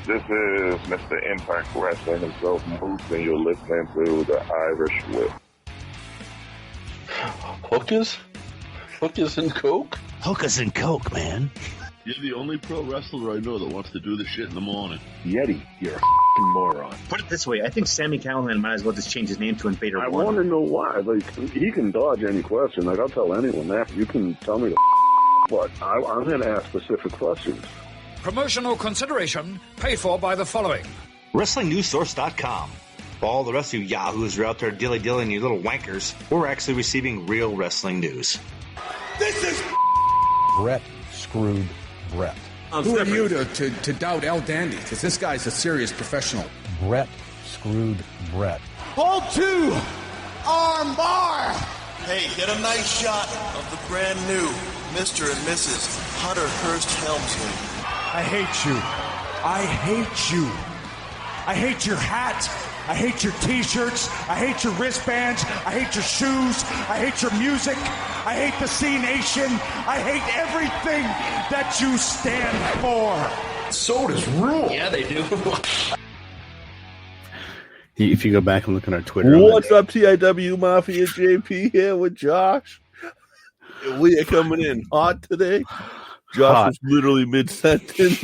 This is Mr. Impact Wrestling himself, Moose, and you're listening to the Irish Whip. Hookers? Hookers and Coke? Hookers and Coke, man. You're the only pro wrestler I know that wants to do this shit in the morning. Yeti, you're a f***ing moron. Put it this way, I think Sami Callihan might as well just change his name to Invader I One. want to know why. Like, he can dodge any question. Like, I'll tell anyone that. You can tell me but I'm going to ask specific questions. Promotional consideration paid for by the following. WrestlingNewsSource.com. For all the rest of you yahoos who are out there dilly-dillying, you little wankers, we're actually receiving real wrestling news. This is Brett screwed Brett. Who are you to doubt El Dandy? Because this guy's a serious professional. Brett screwed Brett. Hold 2! Arm bar! Hey, get a nice shot of the brand new Mr. and Mrs. Hunter Hearst Helmsley. I hate you. I hate you. I hate your hat. I hate your t-shirts. I hate your wristbands. I hate your shoes. I hate your music. I hate the C Nation. I hate everything that you stand for. Sodas rule. Yeah, they do. If you go back and look on our Twitter. What's up, TIW Mafia? JP here with Josh. We are coming in hot today. Josh Hot. was literally mid-sentence.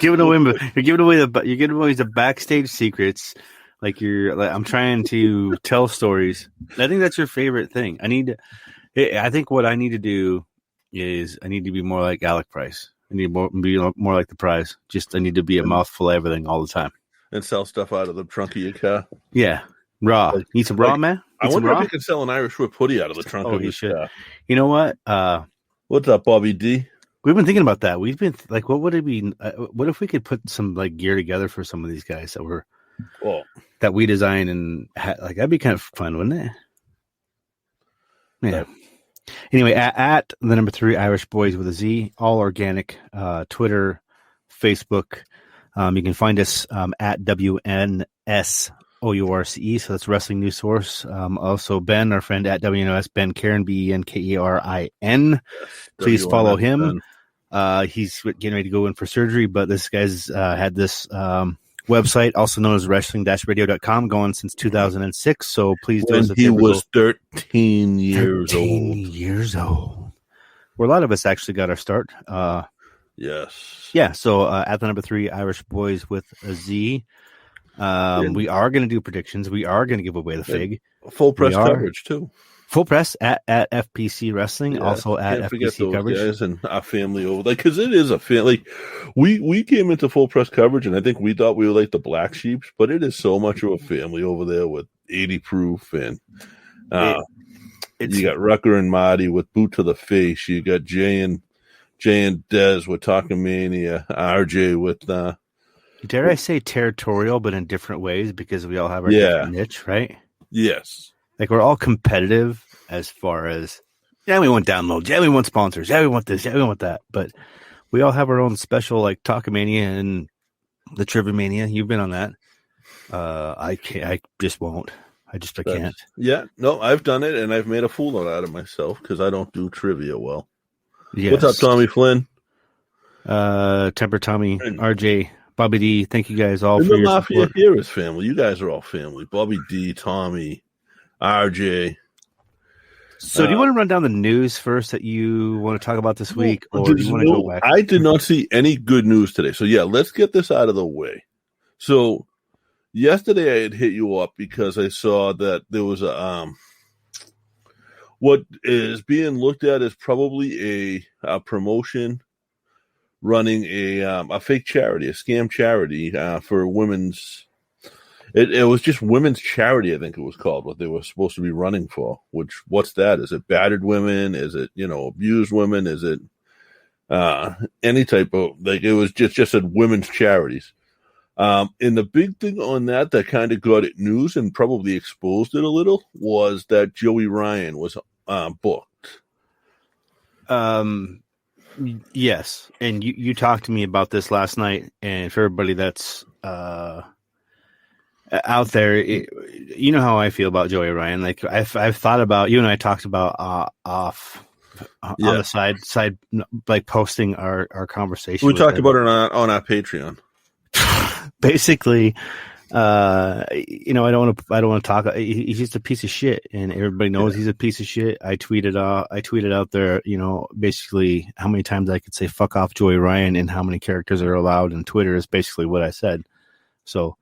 You're giving away the backstage secrets. I'm trying to tell stories. I think that's your favorite thing. I think what I need to do is I need to be more like Alec Price. I need to be more like the Prize. I need to be a mouthful of everything all the time. And sell stuff out of the trunk of your car. Yeah. Raw. Need some raw, man? I wonder if you can sell an Irish Whip hoodie out of the trunk of his car. You know what? What's up, Bobby D? We've been thinking about that. We've been like, what would it be? What if we could put some gear together for some of these guys that we design and that'd be kind of fun, wouldn't it? Yeah. Anyway, at the number 3 Irish Boys with a Z, all organic, Twitter, Facebook. You can find us at WNSOURCE, so that's Wrestling News Source. Also, Ben, our friend at WNOS, Ben Karen, BenKerin. Please follow him. He's getting ready to go in for surgery, but this guy's had this website, also known as wrestling-radio.com, going since 2006. So please do. He was 13 years 13 years old. Where a lot of us actually got our start. Yes. Yeah, so at the number 3 Irish Boys with a Z. We are going to do predictions. We are going to give away the fig. Full press coverage, too. Full press at FPC Wrestling, also at FPC coverage. Guys and our family over there, because it is a family. We came into full press coverage, and I think we thought we were like the black sheeps, but it is so much of a family over there with 80 Proof, and you got Rucker and Marty with Boot to the Face. You got Jay and Dez with Talking Mania. RJ with dare I say territorial, but in different ways, because we all have our different niche, right? Yes. We're all competitive as far as, we want downloads, we want sponsors, we want this, we want that. But we all have our own special, like Talkamania and the Trivia Mania. You've been on that. I just won't. I can't. Yeah, no, I've done it, and I've made a fool out of myself because I don't do trivia well. Yes. What's up, Tommy Flynn? Temper Tommy, RJ, Bobby D, thank you guys all for your Mafia support. Here is family. You guys are all family. Bobby D, Tommy, RJ. So do you want to run down the news first that you want to talk about this week, or do you want to go back? I did not see any good news today. So, let's get this out of the way. So, yesterday I had hit you up because I saw that there was a what is being looked at as probably a promotion running a fake charity, a scam charity for women's. It was just women's charity, I think it was called, what they were supposed to be running for. What's that? Is it battered women? Is it, abused women? Is it any type of, it was just said women's charities. And the big thing on that kind of got it news and probably exposed it a little was that Joey Ryan was booked. Yes. And you talked to me about this last night, and for everybody that's out there, you know how I feel about Joey Ryan. I've thought about, you and I talked about off on the side, like posting our conversation. We talked about it on our Patreon. basically, I don't want to talk. He's just a piece of shit, and everybody knows he's a piece of shit. I tweeted out there, basically how many times I could say "fuck off, Joey Ryan" and how many characters are allowed in Twitter is basically what I said. So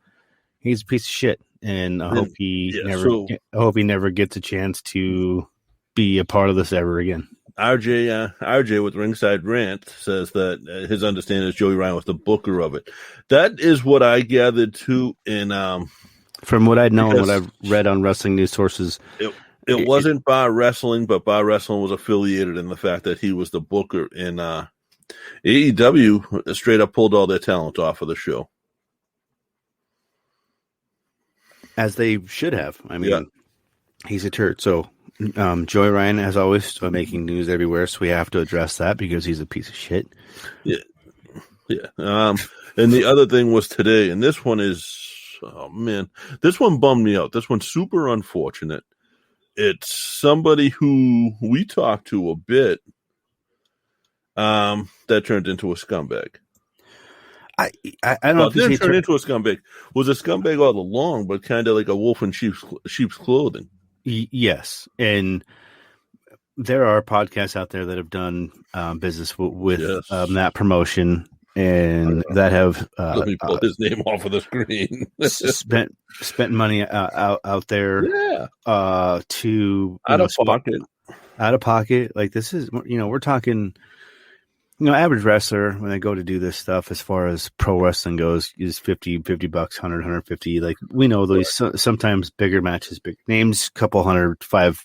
he's a piece of shit, and I hope he never gets a chance to be a part of this ever again. RJ with Ringside Rant says that his understanding is Joey Ryan was the booker of it. That is what I gathered too. From what I know and what I've read on wrestling news sources, it wasn't Bar Wrestling, but Bar Wrestling was affiliated in the fact that he was the booker. In AEW straight up pulled all their talent off of the show, as they should have. I mean, he's a turd. So. Joey Ryan, as always, making news everywhere, so we have to address that because he's a piece of shit. Yeah. And the other thing was today, and this one is, oh man, this one bummed me out. This one's super unfortunate. It's somebody who we talked to a bit that turned into a scumbag. I don't know if didn't turn into a scumbag. Was a scumbag all along, but kind of like a wolf in sheep's clothing. Yes, and there are podcasts out there that have done business with that promotion and that have let me pull his name off of the screen. spent money out there to out of pocket. Like this is we're talking. Average wrestler, when they go to do this stuff, as far as pro wrestling goes, is $50, $100, 150. Like, we know those sometimes bigger matches, big names, couple hundred, $5.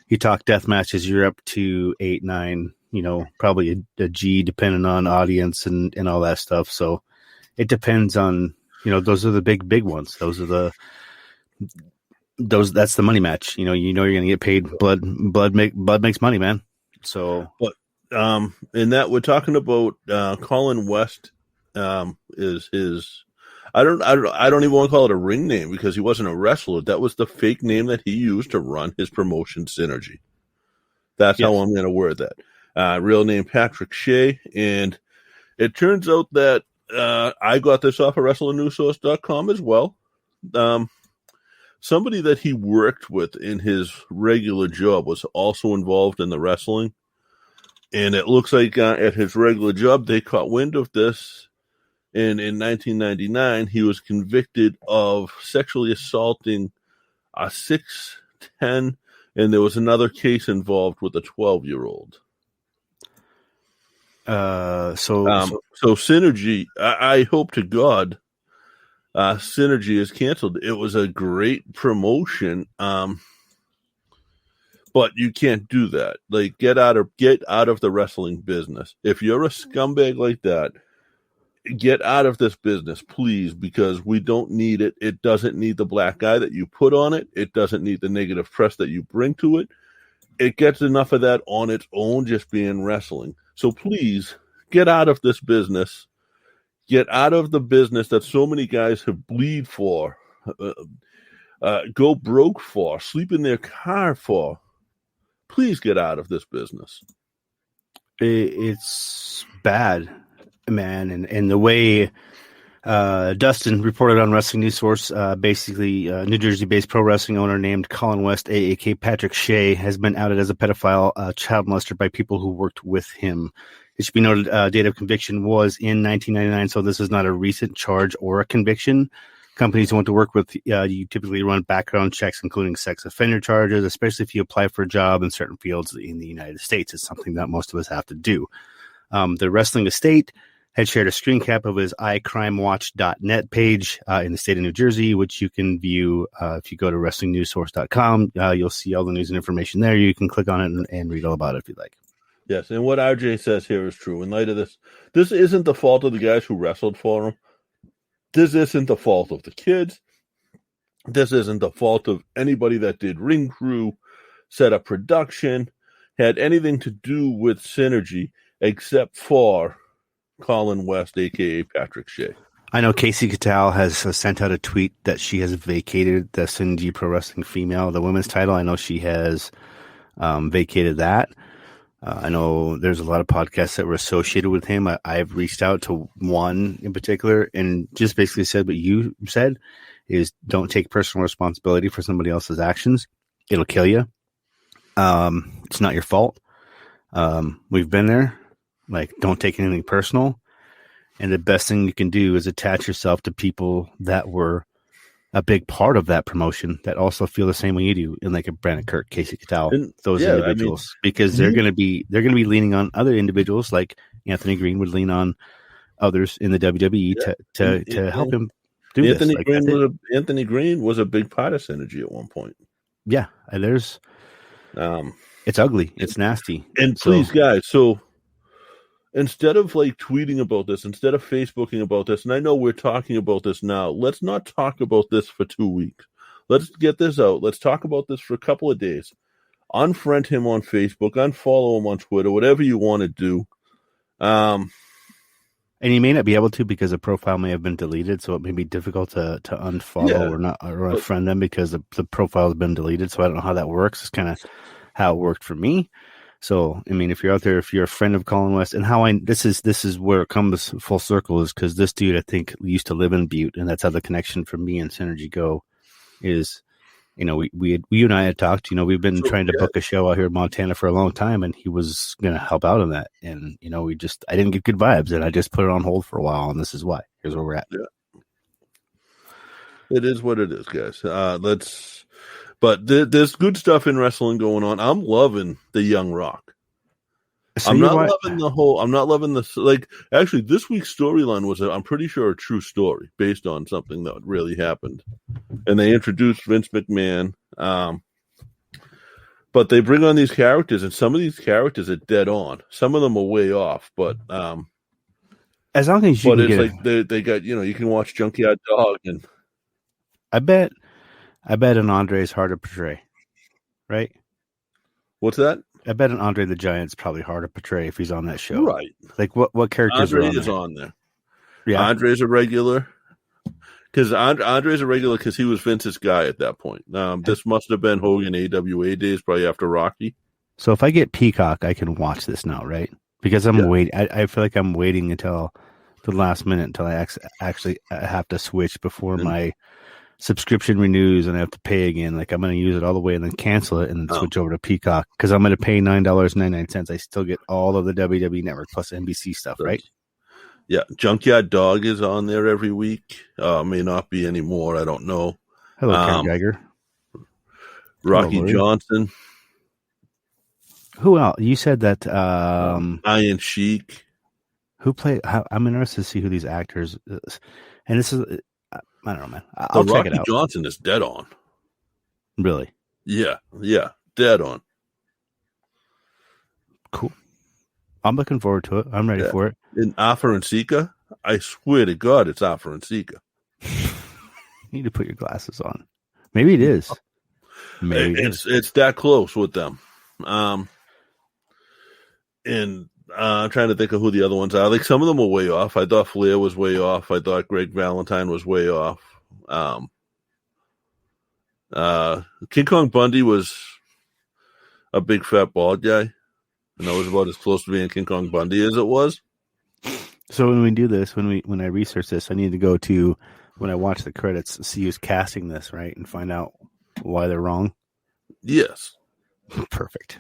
You talk death matches, you're up to $8, $9, probably a G, depending on audience and all that stuff. So it depends on, those are the big ones. That's the money match. You're going to get paid. Blood makes money, man. So, but. In that we're talking about Colin West is his. I don't even want to call it a ring name because he wasn't a wrestler. That was the fake name that he used to run his promotion Synergy. That's how I'm going to word that. Real name Patrick Shea, and it turns out that I got this off of WrestlingNewsSource.com as well. Somebody that he worked with in his regular job was also involved in the wrestling. And it looks like at his regular job, they caught wind of this. And in 1999, he was convicted of sexually assaulting a 6'10", and there was another case involved with a 12-year-old. So Synergy, I hope to God, Synergy is canceled. It was a great promotion. But you can't do that. Like, get out of the wrestling business. If you're a scumbag like that, get out of this business, please, because we don't need it. It doesn't need the black eye that you put on it. It doesn't need the negative press that you bring to it. It gets enough of that on its own just being wrestling. So please, get out of this business. Get out of the business that so many guys have bleed for, go broke for, sleep in their car for. Please get out of this business. It's bad, man. And the way Dustin reported on Wrestling News Source, basically New Jersey-based pro wrestling owner named Colin West, a.k.a. Patrick Shea, has been outed as a pedophile child molester by people who worked with him. It should be noted, date of conviction was in 1999, so this is not a recent charge or a conviction. Companies who want to work with you typically run background checks, including sex offender charges, especially if you apply for a job in certain fields in the United States. It's something that most of us have to do. The Wrestling Estate had shared a screen cap of his iCrimeWatch.net page in the state of New Jersey, which you can view if you go to WrestlingNewsSource.com. You'll see all the news and information there. You can click on it and read all about it if you'd like. Yes, and what RJ says here is true. In light of this isn't the fault of the guys who wrestled for him. This isn't the fault of the kids. This isn't the fault of anybody that did ring crew, set up production, had anything to do with Synergy, except for Colin West, a.k.a. Patrick Shea. I know Casey Catal has sent out a tweet that she has vacated the Synergy Pro Wrestling Female, the women's title. I know she has vacated that. I know there's a lot of podcasts that were associated with him. I've reached out to one in particular and just basically said what you said is don't take personal responsibility for somebody else's actions. It'll kill you. It's not your fault. We've been there. Like, don't take anything personal. And the best thing you can do is attach yourself to people that were a big part of that promotion that also feel the same way you do, in like a Brandon Kirk, Casey Cattell, those individuals, because they're going to be leaning on other individuals like Anthony Green would lean on others in the WWE to help him do Anthony this. Green Anthony Green was a big part of Synergy at one point. Yeah, and there's it's ugly, it's nasty, and please, guys, so. Instead of like tweeting about this, instead of Facebooking about this, and I know we're talking about this now, let's not talk about this for 2 weeks. Let's get this out. Let's talk about this for a couple of days. Unfriend him on Facebook, unfollow him on Twitter, whatever you want to do. And you may not be able to because the profile may have been deleted, so it may be difficult to unfollow or unfriend them because the profile has been deleted. So I don't know how that works. It's kind of how it worked for me. So, I mean, if you're out there, if you're a friend of Colin West, and this is where it comes full circle, is because this dude, I think, used to live in Butte, and that's how the connection for me and Synergy go is, you know, you and I had talked, you know, we've been trying to book a show out here in Montana for a long time, and he was going to help out on that. And, you know, I didn't get good vibes, and I just put it on hold for a while, and this is why. Here's where we're at. Yeah. It is what it is, guys. But there's good stuff in wrestling going on. I'm loving the Young Rock. So I'm not loving this. Like, actually, this week's storyline was, I'm pretty sure, a true story based on something that really happened. And they introduced Vince McMahon. But they bring on these characters, and some of these characters are dead on. Some of them are way off, but as long as you, but it's like they got, you know, you can watch Junkyard Dog, and I bet an Andre is hard to portray, right? What's that? I bet an Andre the Giant's probably hard to portray if he's on that show. Right. Like, what characters Andre are is on there. Yeah. Andre's a regular. Because Andre's a regular because he was Vince's guy at that point. This must have been Hogan AWA days, probably after Rocky. So if I get Peacock, I can watch this now, right? Because I'm waiting. I feel like I'm waiting until the last minute until I actually have to switch before my subscription renews and I have to pay again. Like, I'm going to use it all the way and then cancel it and then switch over to Peacock because I'm going to pay $9.99. I still get all of the WWE Network plus NBC stuff, right? Yeah. Junkyard Dog is on there every week. May not be anymore. I don't know. Hello, Ken Geiger. Rocky Johnson. Who else? You said that Iron Sheik. Who played? I'm interested to see who these actors is. And this is, I don't know, man. I'll check Rocky it out. Johnson is dead on. Really? Yeah, dead on. Cool. I'm looking forward to it. I'm ready for it. In Alpha and Sika, I swear to God, it's Alpha and Sika. You need to put your glasses on. Maybe it is. Maybe it's that close with them. And I'm trying to think of who the other ones are. Like, some of them were way off. I thought Flair was way off. I thought Greg Valentine was way off. King Kong Bundy was a big fat bald guy. And that was about as close to being King Kong Bundy as it was. So when we do this, when I research this, I need to go to, when I watch the credits, see who's casting this, right? And find out why they're wrong. Yes. Perfect.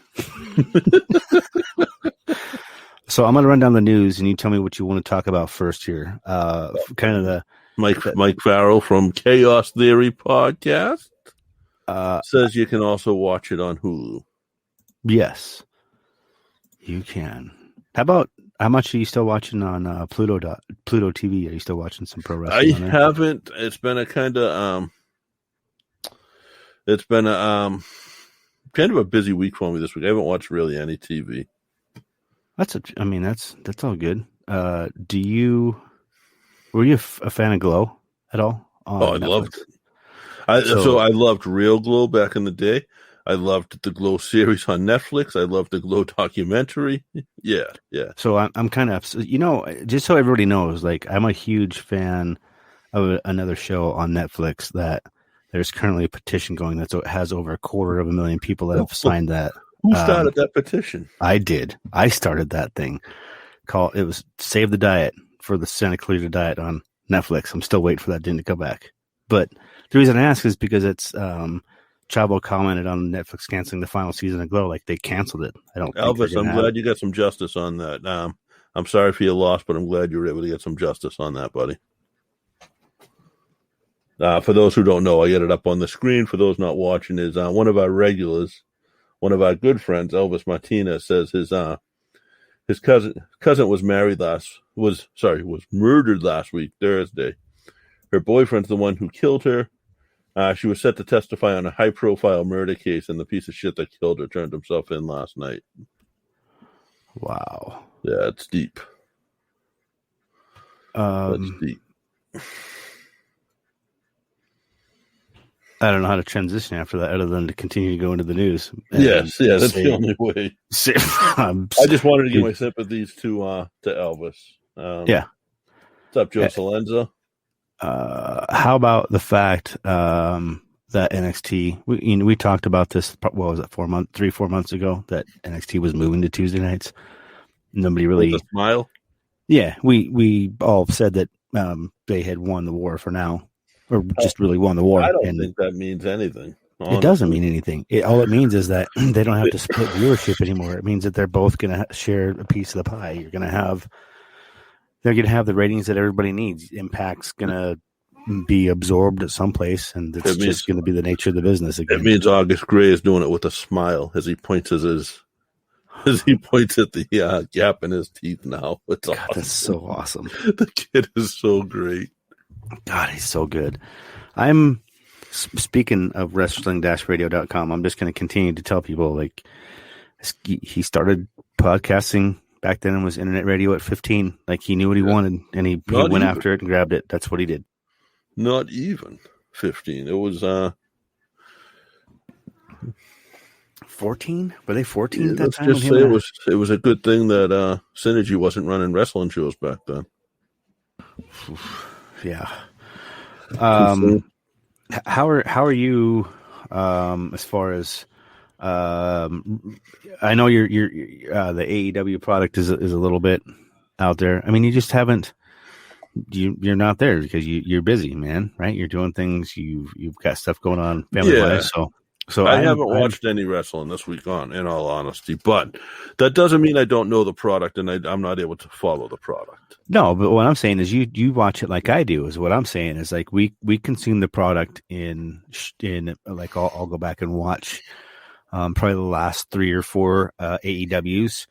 So I'm going to run down the news, and you tell me what you want to talk about first here. Kind of the Mike Farrell from Chaos Theory Podcast says you can also watch it on Hulu. Yes, you can. How much are you still watching on Pluto TV? Are you still watching some pro wrestling? I haven't. It's been a kind of kind of a busy week for me this week. I haven't watched really any TV. That's all good. Were you a fan of Glow at all? I loved it. So I loved Real Glow back in the day. I loved the Glow series on Netflix. I loved the Glow documentary. Yeah. So I'm kind of, just so everybody knows, like, I'm a huge fan of another show on Netflix that there's currently a petition going that has over 250,000 people that have signed that. Who started that petition? I did. I started that thing. It was Save the Diet for the Santa Clarita Diet on Netflix. I'm still waiting for that to come back. But the reason I ask is because it's Chavo commented on Netflix canceling the final season of Glow. Like, they canceled it. I don't. Elvis, I'm glad you got some justice on that. I'm sorry for your loss, but I'm glad you were able to get some justice on that, buddy. For those who don't know, I get it up on the screen. For those not watching, is one of our regulars, one of our good friends, Elvis Martinez, says his cousin was murdered last week, Thursday. Her boyfriend's the one who killed her. She was set to testify on a high-profile murder case, and the piece of shit that killed her turned himself in last night. Wow. Yeah, it's deep. That's deep. I don't know how to transition after that other than to continue to go into the news. Yes, that's the only way. I just wanted to give my sympathies to Elvis. Yeah. What's up, Joe Salenza? How about the fact that NXT, we talked about this, what was it, 3-4 months ago, that NXT was moving to Tuesday nights. Nobody really... With a smile? Yeah, we all said that they had won the war for now, or just really won the war. I don't think that means anything. Honestly. It doesn't mean anything. All it means is that they don't have to split viewership anymore. It means that they're both going to share a piece of the pie. They're going to have the ratings that everybody needs. Impact's going to be absorbed at some place, and it's just going to be the nature of the business again. It means August Gray is doing it with a smile as he points at the gap in his teeth now. It's awesome. That's so awesome. The kid is so great. God, he's so good. I'm speaking of wrestling-radio.com. I'm just going to continue to tell people, like, he started podcasting back then and was internet radio at 15. Like, he knew what he wanted, and he went after it and grabbed it. That's what he did. Not even 15. It was 14. Were they 14 at that let's time? just say it was a good thing that Synergy wasn't running wrestling shows back then. Yeah. How are you as far as I know you're the AEW product is a little bit out there. I mean, you just haven't you're not there because you're busy, man, right? You're doing things, you've got stuff going on family wise, so I haven't watched any wrestling this week in all honesty, but that doesn't mean I don't know the product and I'm not able to follow the product. No, but what I'm saying is you watch it like I do. Is what I'm saying is, like, we consume the product in like I'll go back and watch probably the last 3 or 4 AEWs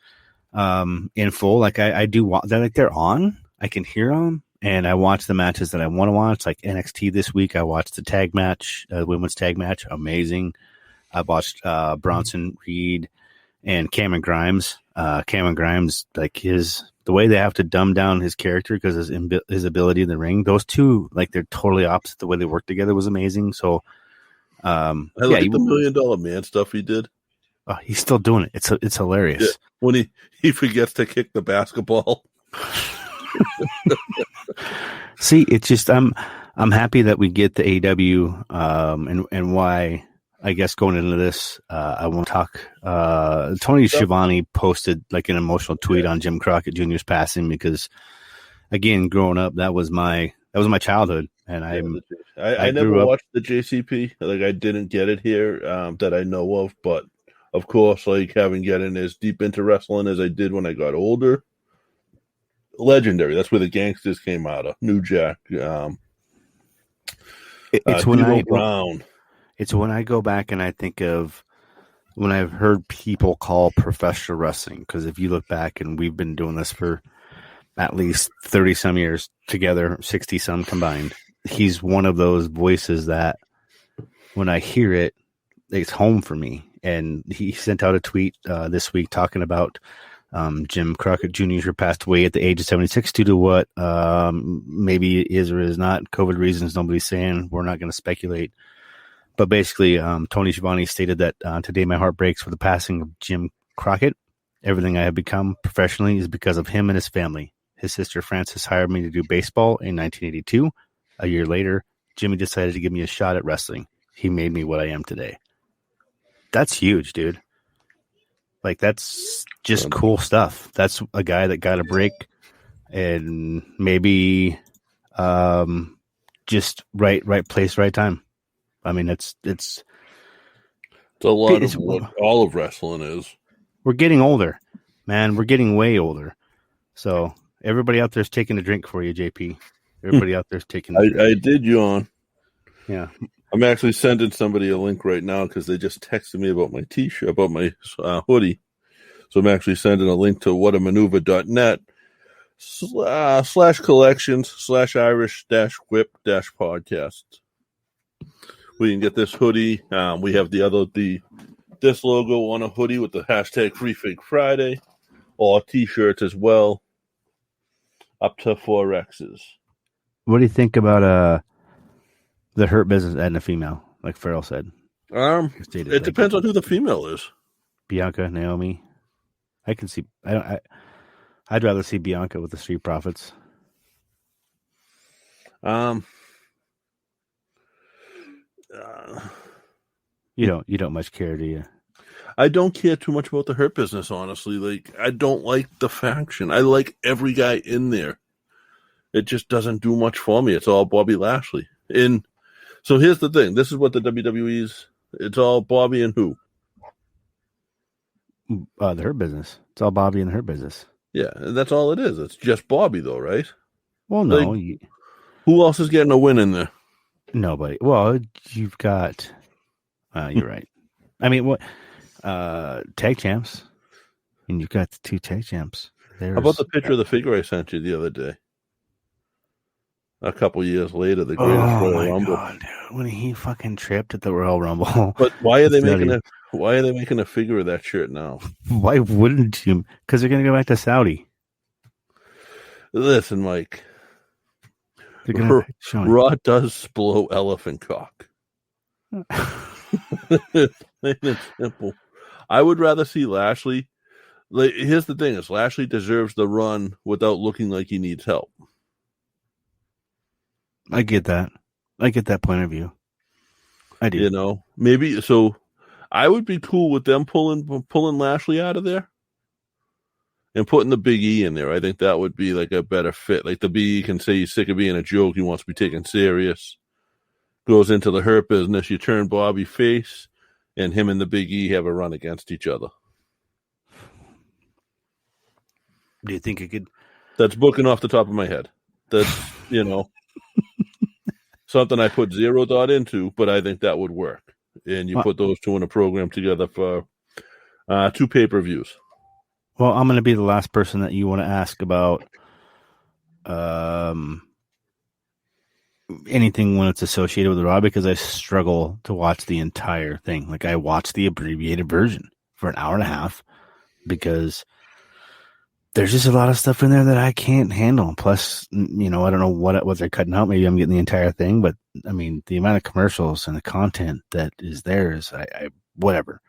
in full. Like I do. Like, they're on. I can hear them, and I watch the matches that I want to watch. Like NXT this week, I watched the tag match, women's tag match, amazing. I watched Bronson Reed and Cameron Grimes. Cameron Grimes, like the way they have to dumb down his character because his ability in the ring, those two, like, they're totally opposite. The way they work together was amazing. So, I like the $1 Million Man stuff he did. He's still doing it. It's hilarious. Yeah. When he forgets to kick the basketball. See, it's just I'm happy that we get the AW and why. I guess going into this, I want to talk. Tony Schiavone posted like an emotional tweet on Jim Crockett Jr.'s passing because, again, growing up, that was my childhood, and I never watched the JCP. Like, I didn't get it here that I know of, but of course, like, having gotten as deep into wrestling as I did when I got older, legendary. That's where the Gangsters came out of. New Jack. It's when I go back and I think of when I've heard people call professional wrestling, because if you look back, and we've been doing this for at least 30 some years together, 60 some combined, he's one of those voices that when I hear it, it's home for me. And he sent out a tweet this week talking about Jim Crockett Jr., who passed away at the age of 76 due to what maybe is or is not COVID reasons. Nobody's saying. We're not going to speculate. But basically, Tony Schiavone stated that today my heart breaks for the passing of Jim Crockett. Everything I have become professionally is because of him and his family. His sister Frances hired me to do baseball in 1982. A year later, Jimmy decided to give me a shot at wrestling. He made me what I am today. That's huge, dude. Like, that's just cool stuff. That's a guy that got a break and maybe just right place, right time. I mean, it's a lot of what all of wrestling is. We're getting older, man. We're getting way older. So everybody out there's taking a drink for you, JP. Everybody out there's taking a drink. I did yawn. Yeah. I'm actually sending somebody a link right now because they just texted me about my t-shirt, about my hoodie. So I'm actually sending a link to whatamaneuver.net /collections/Irish-whip-podcast. We can get this hoodie. We have this logo on a hoodie with the hashtag Free Fake Friday, or t-shirts as well, up to 4Xs. What do you think about the Hurt Business adding a female, like Farrell said? It depends on who the female is. Bianca, Naomi. I can see. I'd rather see Bianca with the Street Profits. You don't much care, do you? I don't care too much about the Hurt Business, honestly. Like, I don't like the faction. I like every guy in there. It just doesn't do much for me. It's all Bobby Lashley. And so here's the thing. This is what the WWE's. It's all Bobby and who? The Hurt Business. It's all Bobby and the Hurt Business. Yeah, and that's all it is. It's just Bobby, though, right? Well, no. Like, who else is getting a win in there? Nobody. Well, you've got. You're right. I mean, what? Tag champs, and you've got the 2 tag champs. How about the picture of the figure I sent you the other day? A couple years later, the greatest Royal Rumble. God, dude, when he fucking tripped at the Royal Rumble. But why are they making a figure of that shirt now? Why wouldn't you? Because they're going to go back to Listen, Mike. Raw does blow elephant cock. It's simple. I would rather see Lashley. Like, here's the thing: is Lashley deserves the run without looking like he needs help. I get that. I get that point of view. I do. You know, maybe so. I would be cool with them pulling Lashley out of there and putting the Big E in there. I think that would be like a better fit. Like, the Big E can say he's sick of being a joke. He wants to be taken serious. Goes into the Hurt Business. You turn Bobby face, and him and the Big E have a run against each other. Do you think it could? That's booking off the top of my head. That's, something I put zero thought into, but I think that would work. And you put those two in a program together for 2 pay-per-views. Well, I'm going to be the last person that you want to ask about anything when it's associated with Raw, because I struggle to watch the entire thing. Like, I watch the abbreviated version for an hour and a half because there's just a lot of stuff in there that I can't handle. Plus, I don't know what they're cutting out. Maybe I'm getting the entire thing, but I mean, the amount of commercials and the content that is there is whatever.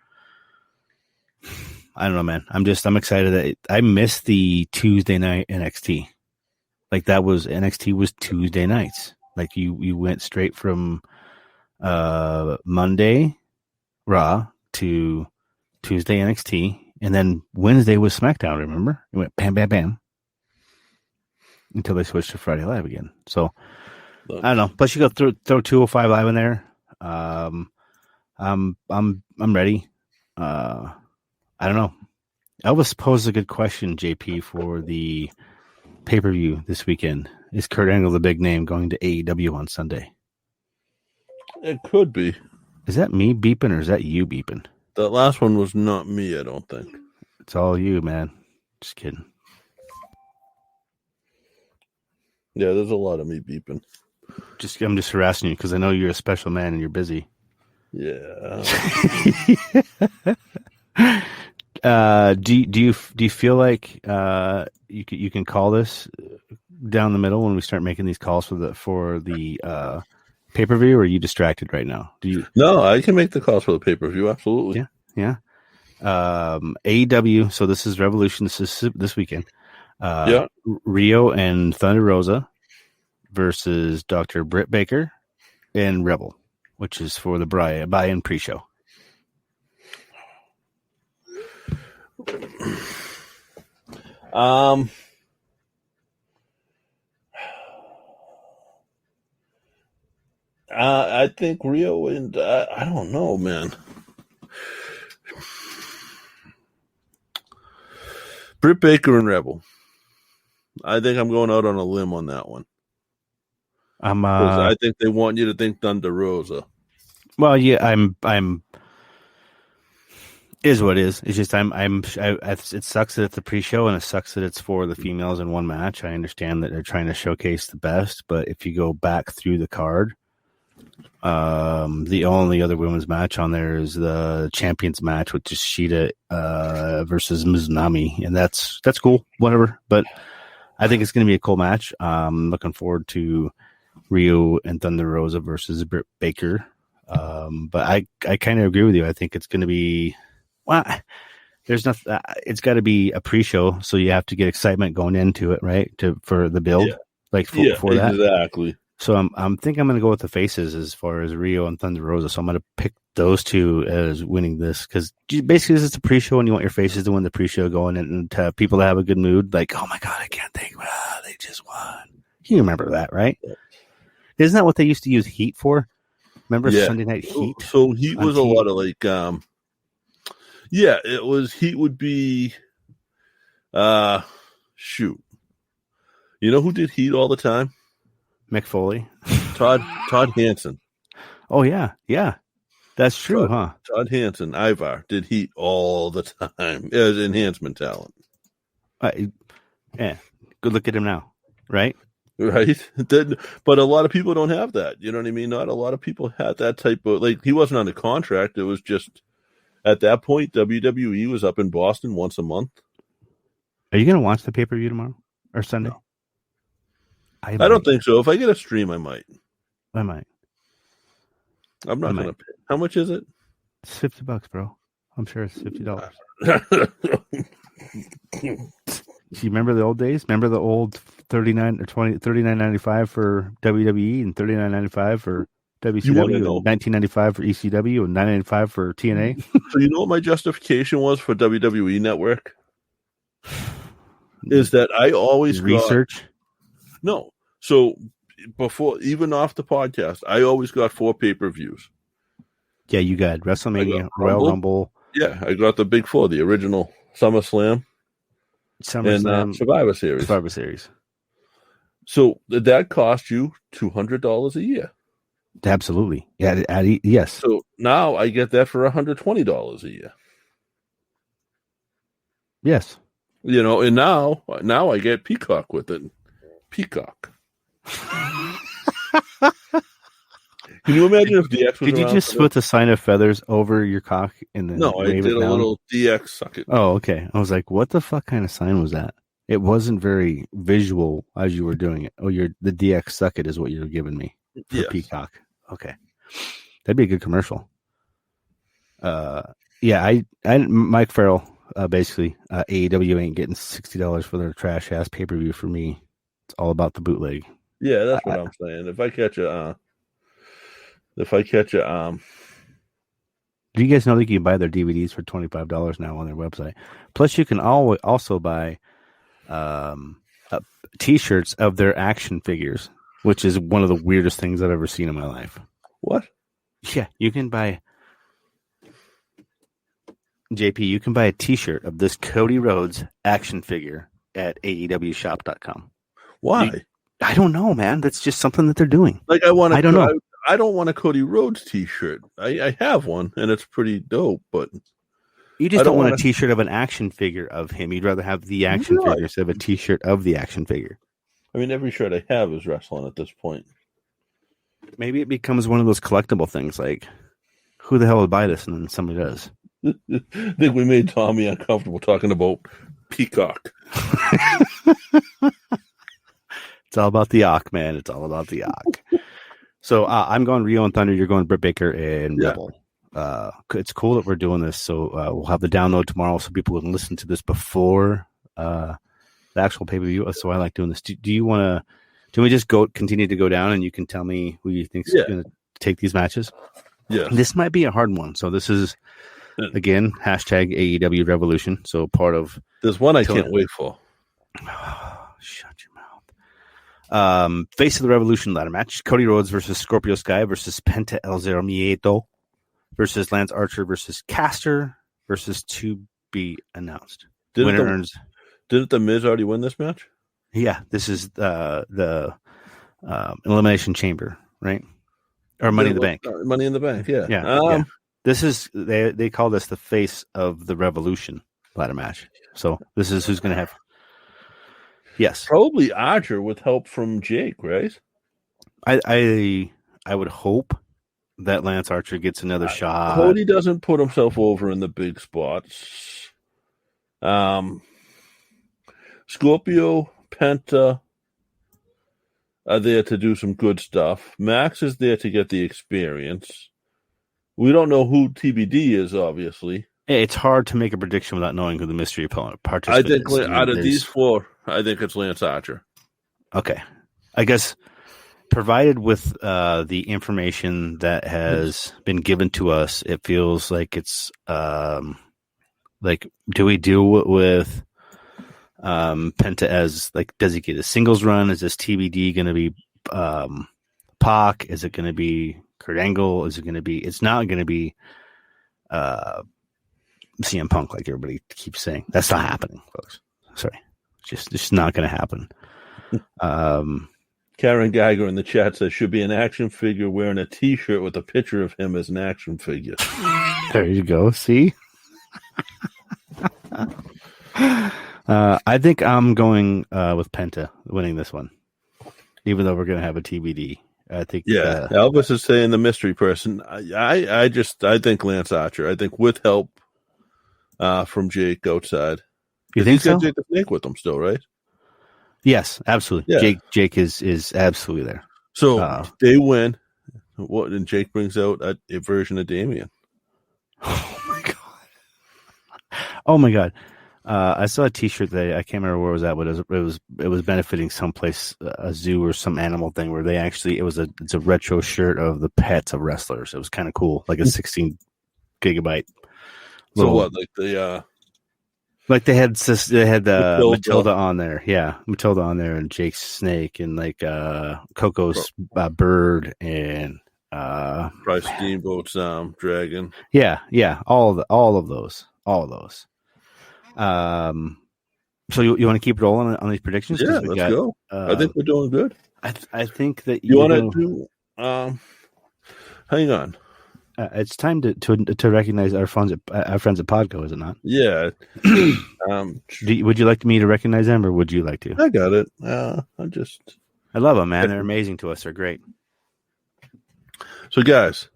I don't know, man. I'm excited that I missed the Tuesday night NXT. Like, NXT was Tuesday nights. Like, you went straight from Monday Raw to Tuesday NXT. And then Wednesday was SmackDown, remember? It went bam, bam, bam. Until they switched to Friday Live again. So, I don't know. Plus, you got to throw 205 Live in there. I'm ready. I don't know. Elvis posed a good question, JP, for the pay-per-view this weekend. Is Kurt Angle the big name going to AEW on Sunday? It could be. Is that me beeping or is that you beeping? That last one was not me, I don't think. It's all you, man. Just kidding. Yeah, there's a lot of me beeping. I'm just harassing you because I know you're a special man and you're busy. Yeah. Do you feel like you can call this down the middle when we start making these calls for the pay-per-view, or are you distracted right now? No, I can make the calls for the pay-per-view, absolutely. Yeah. AEW, so this is Revolution, this weekend. Rio and Thunder Rosa versus Dr. Britt Baker and Rebel, which is for the buy-in pre-show. I think Rio and I don't know, man. Britt Baker and Rebel. I think I'm going out on a limb on that one. I think they want you to think Thunder Rosa. Well, yeah, I'm. Is what it is. It's just it sucks that it's a pre-show and it sucks that it's for the females in one match. I understand that they're trying to showcase the best, but if you go back through the card, the only other women's match on there is the champions match, which is Shida versus Mizunami, and that's cool, whatever. But I think it's going to be a cool match. I'm looking forward to Rio and Thunder Rosa versus Britt Baker. But I kind of agree with you. I think it's going to be. Well, there's nothing. It's got to be a pre-show, so you have to get excitement going into it, right? For the build, for that. Exactly. So I'm thinking I'm going to go with the faces as far as Rio and Thunder Rosa. So I'm going to pick those two as winning this because basically this is a pre-show, and you want your faces to win the pre-show going and to people to have a good mood. Like, oh my god, I can't think. They just won. You remember that, right? Yeah. Isn't that what they used to use Heat for? Remember Sunday Night Heat? So Heat was a lot of like. Yeah, it was. Heat would be, shoot. You know who did Heat all the time? Mick Foley, Todd Hansen. Oh yeah, that's true, huh? Todd Hansen, Ivar did Heat all the time as enhancement talent. Yeah, good look at him now, right? Right, but a lot of people don't have that. You know what I mean? Not a lot of people had that type of like. He wasn't on a contract. It was just. At that point, WWE was up in Boston once a month. Are you going to watch the pay-per-view tomorrow or Sunday? No. I don't think so. If I get a stream, I might. I might. I'm not going to pay. How much is it? It's $50, bro. I'm sure it's $50. You remember the old days? Remember the old $39.95 for WWE and $39.95 for WCW, and $19.95 for ECW, and $9.95 for TNA. So you know what my justification was for WWE Network? Is that I always research? No. So before, even off the podcast, I always got 4 pay-per-views. Yeah, you got WrestleMania, Royal Rumble. Yeah, I got the big 4, the original SummerSlam. And Survivor Series. So that cost you $200 a year. Absolutely. Yeah, yes. So now I get that for $120 a year. Yes. You know, and now I get Peacock with it. Peacock. Can you imagine if DX was Did you just put the sign of feathers over your cock and then No, I did a little DX suck it. Oh, okay. I was like, what the fuck kind of sign was that? It wasn't very visual as you were doing it. Oh, the DX suck it is what you were giving me for Peacock. Okay. That'd be a good commercial. Yeah, Mike Farrell, basically, AEW ain't getting $60 for their trash ass pay-per-view for me. It's all about the bootleg. Yeah, that's what I'm saying. If I catch a do you guys know that you can buy their DVDs for $25 now on their website? Plus, you can also buy T-shirts of their action figures, which is one of the weirdest things I've ever seen in my life. What? Yeah, you can buy JP. You can buy a T-shirt of this Cody Rhodes action figure at AEWshop.com. Why? I don't know, man. That's just something that they're doing. Like I don't know. I don't want a Cody Rhodes T-shirt. I have one, and it's pretty dope, but you just don't want a T-shirt of an action figure of him. You'd rather have the action figure instead of a T-shirt of the action figure. I mean, every shirt I have is wrestling at this point. Maybe it becomes one of those collectible things, like, who the hell would buy this? And then somebody does. I think we made Tommy uncomfortable talking about Peacock. It's all about the Ock, man. It's all about the Ock. So I'm going Rio and Thunder. You're going Britt Baker and Rebel. It's cool that we're doing this. So we'll have the download tomorrow so people can listen to this before the actual pay-per-view. So I like doing this. Do you want to... Can we just continue to go down and you can tell me who you think is going to take these matches? Yeah. This might be a hard one. So this is again, hashtag AEW Revolution. So part of there's one I can't wait for. Shut your mouth. Face of the Revolution ladder match: Cody Rhodes versus Scorpio Sky versus Penta El Zero Miedo versus Lance Archer versus Caster versus to be announced. Winner earns. Didn't the Miz already win this match? Yeah, this is the Elimination Chamber, right? Or Money in the Bank. Money in the Bank, yeah. Yeah. This is they call this the Face of the Revolution ladder match. So this is who's going to have. Yes, probably Archer with help from Jake, right? I would hope that Lance Archer gets another shot. Cody doesn't put himself over in the big spots. Scorpio, Penta are there to do some good stuff. Max is there to get the experience. We don't know who TBD is, obviously. It's hard to make a prediction without knowing who the mystery opponent participant is. I think out of these four, I think it's Lance Archer. Okay. I guess provided with the information that has been given to us, it feels like it's like, do we deal with Penta as like, does he get a singles run? Is this TBD going to be Pac? Is it going to be Kurt Angle? Is it going to be? It's not going to be CM Punk, like everybody keeps saying. That's not happening, folks. Sorry, just not going to happen. Karen Geiger in the chat says should be an action figure wearing a T-shirt with a picture of him as an action figure. There you go. See. I think I'm going with Penta winning this one, even though we're going to have a TBD. I think. Yeah, Elvis is saying the mystery person. I think Lance Archer. I think with help from Jake outside. You think so? Jake the Snake with him still, right? Yes, absolutely. Yeah. Jake is absolutely there. So they win. What? And Jake brings out a version of Damien. Oh my god. I saw a T-shirt that I can't remember where it was at, but it was benefiting someplace, a zoo or some animal thing where they actually it's a retro shirt of the pets of wrestlers. It was kind of cool, like a 16 gigabyte. So what, like the like they had Matilda on there, yeah, Matilda on there, and Jake's snake, and like Coco's bird, and Price Steamboat's dragon. Yeah, all of those. So you want to keep rolling on these predictions? Yeah, let's go. I think we're doing good. I think that you want to do. Hang on. It's time to recognize our friends at Podco, is it not? Yeah. Would you like me to recognize them, or would you like to? I got it. I love them, man. They're amazing to us. They're great. So, guys,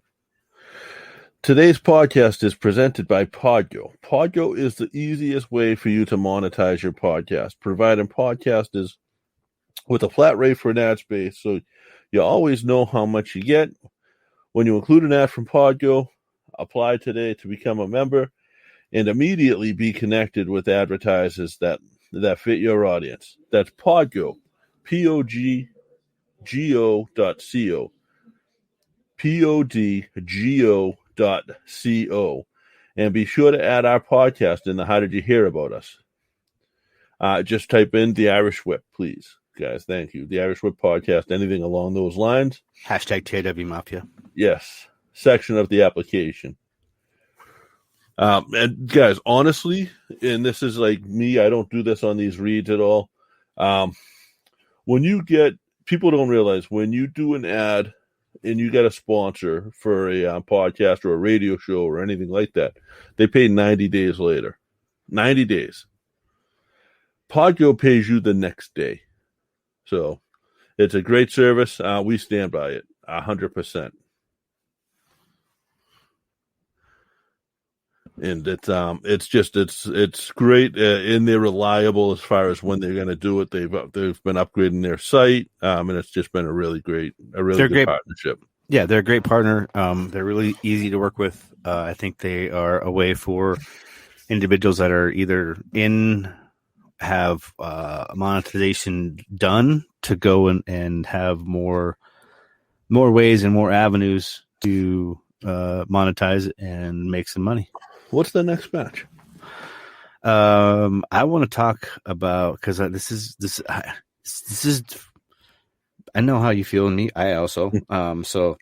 today's podcast is presented by Podgo. Podgo is the easiest way for you to monetize your podcast, providing podcasters with a flat rate for an ad space, so you always know how much you get. When you include an ad from Podgo, apply today to become a member and immediately be connected with advertisers that fit your audience. That's Podgo, PODGO.co. PODGO.co. And be sure to add our podcast in the How Did You Hear About Us? Just type in The Irish Whip, please. Guys, thank you. The Irish Whip Podcast, anything along those lines. Hashtag TW Mafia. Yes. Section of the application. And guys, honestly, and this is like me, I don't do this on these reads at all. People don't realize when you do an ad and you get a sponsor for a podcast or a radio show or anything like that, they pay 90 days later. 90 days. Podgo pays you the next day. So it's a great service. We stand by it 100%. And it's great, and they're reliable as far as when they're going to do it. They've been upgrading their site, and it's just been a really good partnership. Yeah, they're a great partner. They're really easy to work with. I think they are a way for individuals that are either have monetization done to go and have more ways and more avenues to monetize and make some money. What's the next match? I want to talk about, because this is I know how you feel, and I also so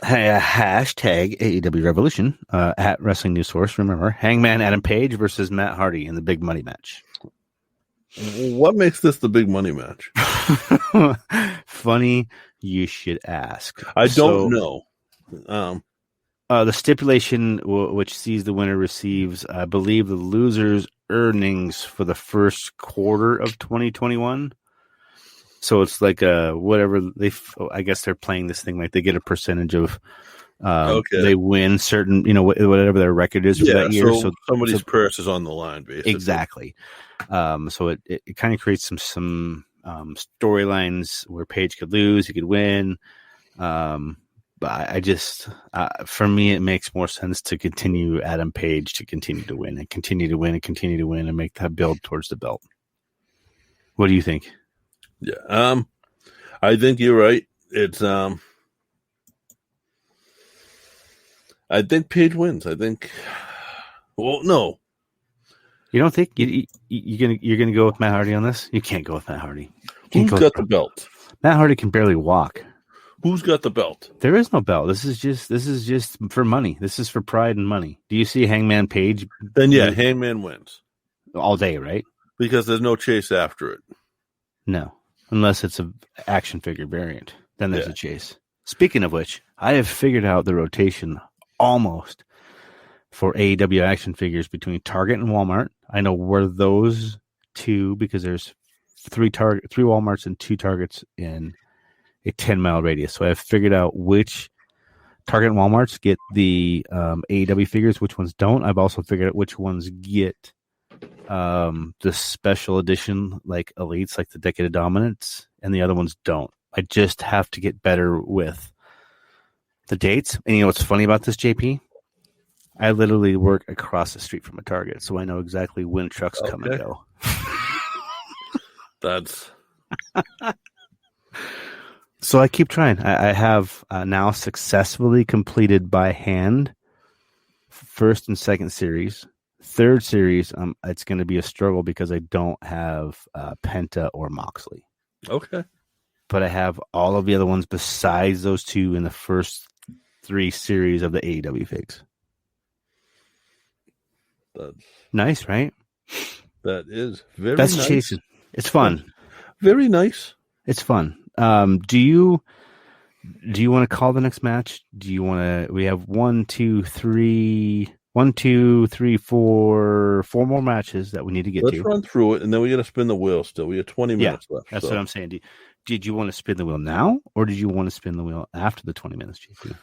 hashtag AEW Revolution at Wrestling News Source. Remember, Hangman Adam Page versus Matt Hardy in the big money match. What makes this the big money match? Funny you should ask. I don't know. The stipulation, which sees the winner receives, I believe, the loser's earnings for the first quarter of 2021. So it's like whatever I guess they're playing this thing like they get a percentage of. They win certain, whatever their record is for that year. So somebody's purse is on the line, basically. Exactly. So it kind of creates some storylines where Page could lose, he could win. But I just, for me, it makes more sense to continue Adam Page to continue to win and continue to win and continue to win and make that build towards the belt. What do you think? Yeah. I think you're right. It's, I think Page wins. I think. Well, no. You don't think you're gonna go with Matt Hardy on this? You can't go with Matt Hardy. Who's got the belt? Matt Hardy can barely walk. Who's got the belt? There is no belt. This is just for money. This is for pride and money. Do you see Hangman Page? Then yeah, Hangman wins all day, right? Because there's no chase after it. No, unless it's a action figure variant. Then there's a chase. Speaking of which, I have figured out the rotation almost for AEW action figures between Target and Walmart. I know where those two, because there's three Walmarts and 2 Targets in a 10-mile radius. So I've figured out which Target and Walmarts get the AEW figures, which ones don't. I've also figured out which ones get the special edition, like Elites, like the Decade of Dominance, and the other ones don't. I just have to get better with the dates. And you know what's funny about this, JP? I literally work across the street from a Target, so I know exactly when trucks come and go. That's... So I keep trying. I have now successfully completed by hand first and second series. Third series, it's going to be a struggle because I don't have Penta or Moxley. Okay. But I have all of the other ones besides those 2 in the first 3 series of the AEW figs. That's nice, right? That is very That's nice. chasing. It's fun. Very nice. It's fun. Do you want to call the next match? Do you want to? We have 4 more matches that we need to get to. Let's run through it, and then we got to spin the wheel still. We have 20 minutes left. That's what I'm saying. Did you want to spin the wheel now, or did you want to spin the wheel after the 20 minutes, JP?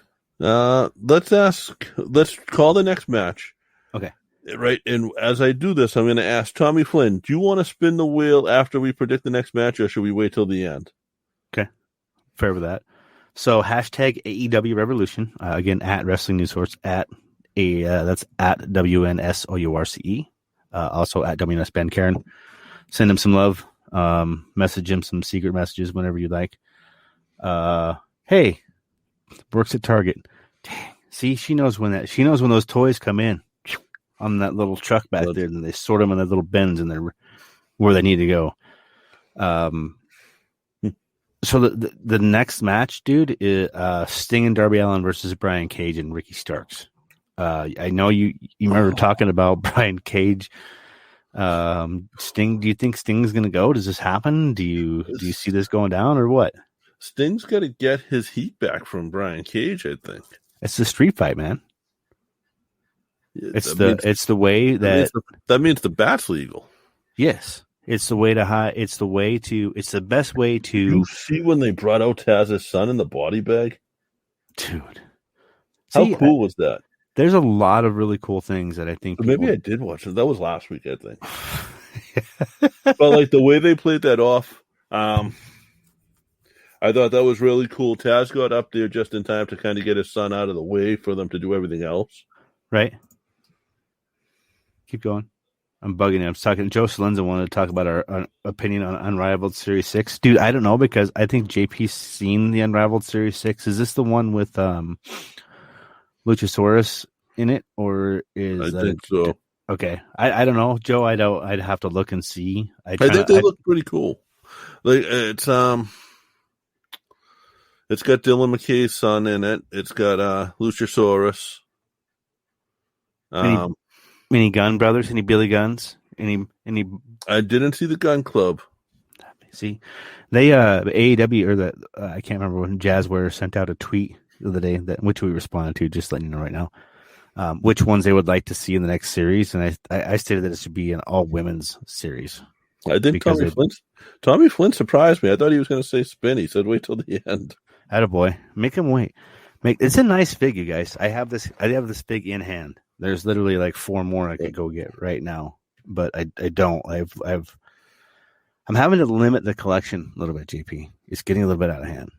Let's call the next match. Okay. Right, and as I do this, I'm going to ask Tommy Flynn, do you want to spin the wheel after we predict the next match, or should we wait till the end? Okay. Fair with that. So, hashtag AEW Revolution, again, at Wrestling News Source, that's at WNSOURCE, also at WNS Ben Karen. Send him some love, message him some secret messages whenever you like. Hey, works at Target. Dang. See, she knows when those toys come in on that little truck back there, and they sort them in the little bins, and they're where they need to go. So the next match, dude, is Sting and Darby Allin versus Brian Cage and Ricky Starks. I know you remember talking about Brian Cage. Sting, do you think Sting's going to go? Does this happen? Do you see this going down, or what? Sting's got to get his heat back from Brian Cage, I think. It's the street fight, man. Yeah, it's the way that means the bat's legal. Yes, it's the way to it's the best way to. You see when they brought out Taz's son in the body bag, dude. How cool was that? There's a lot of really cool things that I think. Maybe I did watch it. That was last week, I think. But like the way they played that off, I thought that was really cool. Taz got up there just in time to kind of get his son out of the way for them to do everything else. Right. Keep going. I'm bugging you. I'm talking. Joe Salenza wanted to talk about our opinion on Unrivaled Series 6. Dude, I don't know, because I think JP's seen the Unrivaled Series 6. Is this the one with Luchasaurus in it, or is I think so. Okay, I don't know, Joe. I'd have to look and see. I think they look pretty cool. Like it's got Dylan McKay's son in it. It's got Luchasaurus. Any Gun brothers? Any Billy Guns? Any? I didn't see the Gun Club. See, they AEW or the I can't remember when Jazzware sent out a tweet the other day which we responded to. Just letting you know right now. Which ones they would like to see in the next series, and I stated that it should be an all women's series. I think Tommy Flynn surprised me. I thought he was going to say Spin. He said, "Wait till the end." Attaboy. Make him wait. It's a nice fig, you guys. I have this fig in hand. There's literally like 4 more I could go get right now, but I don't. I'm having to limit the collection a little bit. JP, it's getting a little bit out of hand.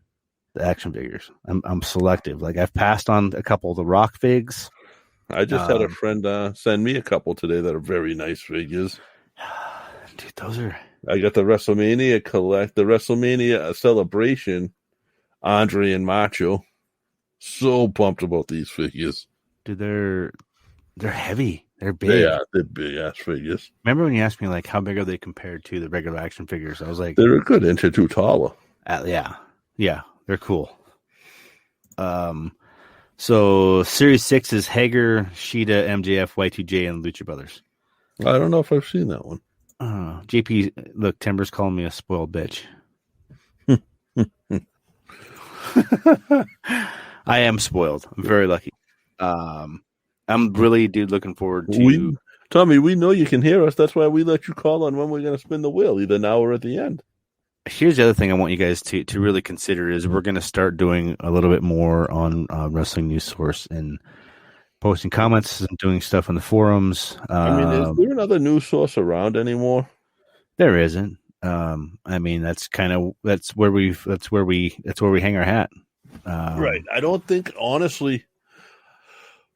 The action figures. I'm selective. Like I've passed on a couple of the Rock figs. I just had a friend send me a couple today that are very nice figures. Dude, those are. I got the WrestleMania celebration, Andre and Macho. So pumped about these figures. Dude, they're heavy. They're big. They're big ass figures. Remember when you asked me like how big are they compared to the regular action figures? I was like, they're a good inch or two taller. Yeah, they're cool. So Series 6 is Hager, Shida, MJF, Y2J, and Lucha Brothers. I don't know if I've seen that one. JP, look, Timber's calling me a spoiled bitch. I am spoiled. I'm very lucky. I'm really, looking forward to... Tommy, we know you can hear us. That's why we let you call on when we're going to spin the wheel, either now or at the end. Here's the other thing I want you guys to really consider is we're going to start doing a little bit more on Wrestling News Source and posting comments and doing stuff in the forums. Is there another news source around anymore? There isn't. That's where we hang our hat. Right. I don't think, honestly,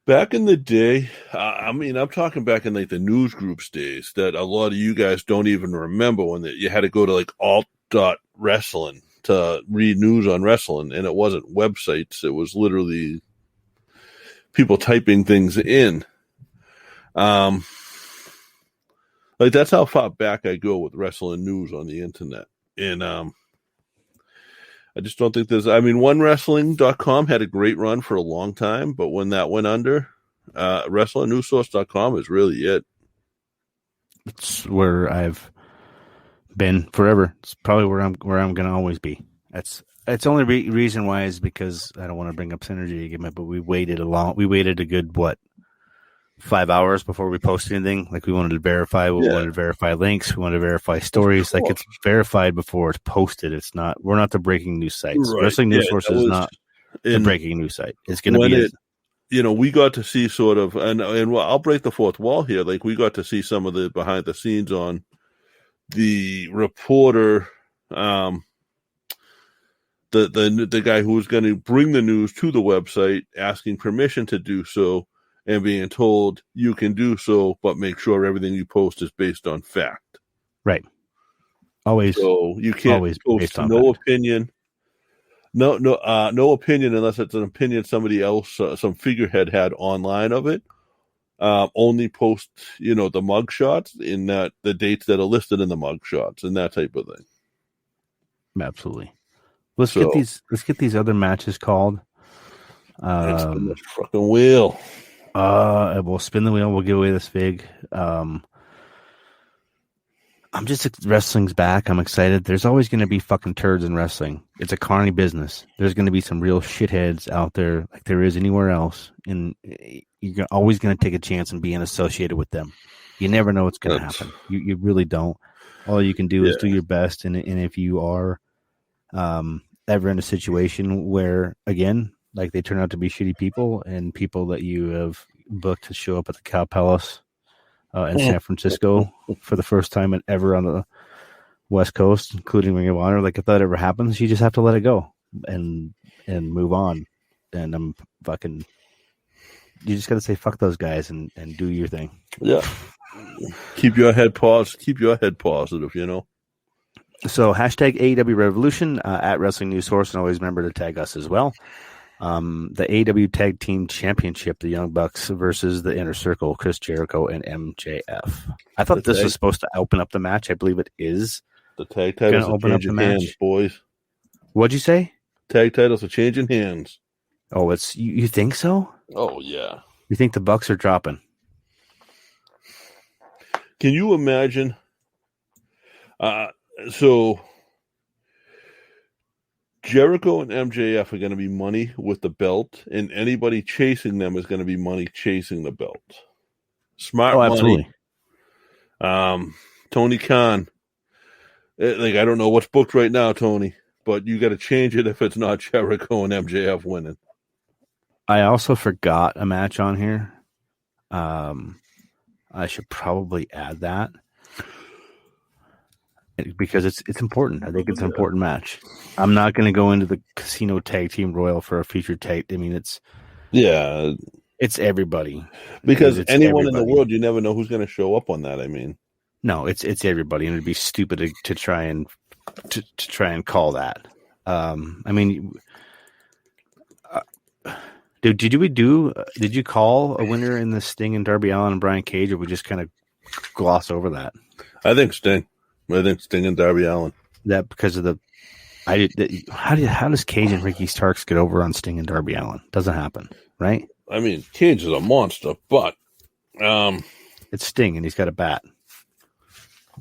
back in the day, I'm talking back in like the news groups days that a lot of you guys don't even remember when you had to go to like alt.wrestling to read news on wrestling, and it wasn't websites. It was literally people typing things in. Like that's how far back I go with wrestling news on the internet. And I just don't think OneWrestling.com had a great run for a long time, but when that went under, WrestlingNewsSource.com is really it. It's where I've been forever. It's probably where I'm going to always be. It's only reason why is because I don't want to bring up Synergy again, but we waited a good 5 hours before we posted anything. Like we wanted to verify. We wanted to verify links. We wanted to verify stories. Like it's verified before it's posted. It's not. We're not the breaking news sites. Right. Wrestling News Source is not the breaking news site. It's going to be. We got to see sort of, and I'll break the fourth wall here. Like we got to see some of the behind the scenes on the reporter, the guy who was going to bring the news to the website, asking permission to do so. And being told you can do so, but make sure everything you post is based on fact. Right. Always. So you can't post no opinion. No opinion unless it's an opinion somebody else, some figurehead had online of it. Only post, the mug shots in that the dates that are listed in the mug shots and that type of thing. Absolutely. Let's get these other matches called. Let's spin the fucking wheel. We'll spin the wheel. We'll give away this fig. Wrestling's back. I'm excited. There's always going to be fucking turds in wrestling. It's a carny business. There's going to be some real shitheads out there like there is anywhere else. And you're always going to take a chance in being associated with them. You never know what's going to happen. You really don't. All you can do is do your best. And if you are ever in a situation where, again, like they turn out to be shitty people and people that you have booked to show up at the Cow Palace in San Francisco for the first time ever on the West Coast, including Ring of Honor. Like if that ever happens, you just have to let it go and move on. And you just got to say, fuck those guys and do your thing. Yeah. Keep your head positive, So hashtag AEW Revolution at Wrestling News Source, and always remember to tag us as well. The AEW Tag Team Championship, the Young Bucks versus the Inner Circle, Chris Jericho and MJF. I thought this was supposed to open up the match. I believe it is. The tag titles are changing hands, boys. What'd you say? Tag titles are changing hands. Oh, it's you think so? Oh, yeah. You think the Bucks are dropping? Can you imagine? So Jericho and MJF are going to be money with the belt, and anybody chasing them is going to be money chasing the belt. Smart money. Absolutely. Tony Khan. I don't know what's booked right now, Tony, but you got to change it if it's not Jericho and MJF winning. I also forgot a match on here. I should probably add that because it's important. I think it's an important match. I'm not going to go into the Casino Tag Team Royal for a featured tag. I mean, it's everybody because anyone in the world, you never know who's going to show up on that. I mean, no, it's everybody, and it'd be stupid to try and call that. I mean. Did you call a winner in the Sting and Darby Allin and Brian Cage, or we just kind of gloss over that? I think Sting and Darby Allin. That because of how does Cage and Ricky Starks get over on Sting and Darby Allin? Doesn't happen, right? I mean, Cage is a monster, but it's Sting and he's got a bat.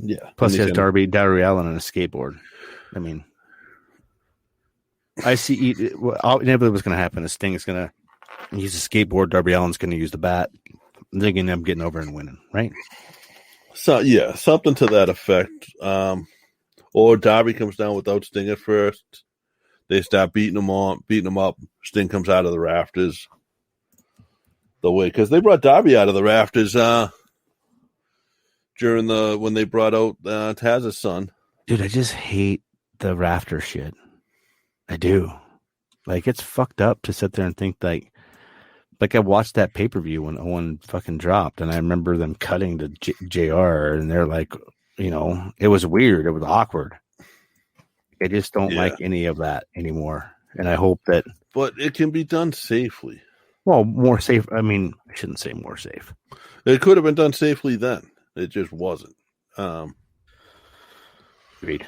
Yeah. Plus he has Darby Allin on a skateboard. I mean, I see. Inevitably, what's going to happen is Sting is going to use a skateboard. Darby Allin's going to use the bat. They're going to end up getting over and winning, right? So yeah, something to that effect. Or Darby comes down without Sting at first. They start beating him up. Sting comes out of the rafters. Because they brought Darby out of the rafters when they brought out Taz's son. Dude, I just hate the rafter shit. I do. Like, it's fucked up to sit there and think like I watched that pay-per-view when Owen fucking dropped, and I remember them cutting to JR, and they're like, it was weird. It was awkward. I just don't like any of that anymore. And I hope that... But it can be done safely. Well, more safe. I mean, I shouldn't say more safe. It could have been done safely then. It just wasn't. Agreed.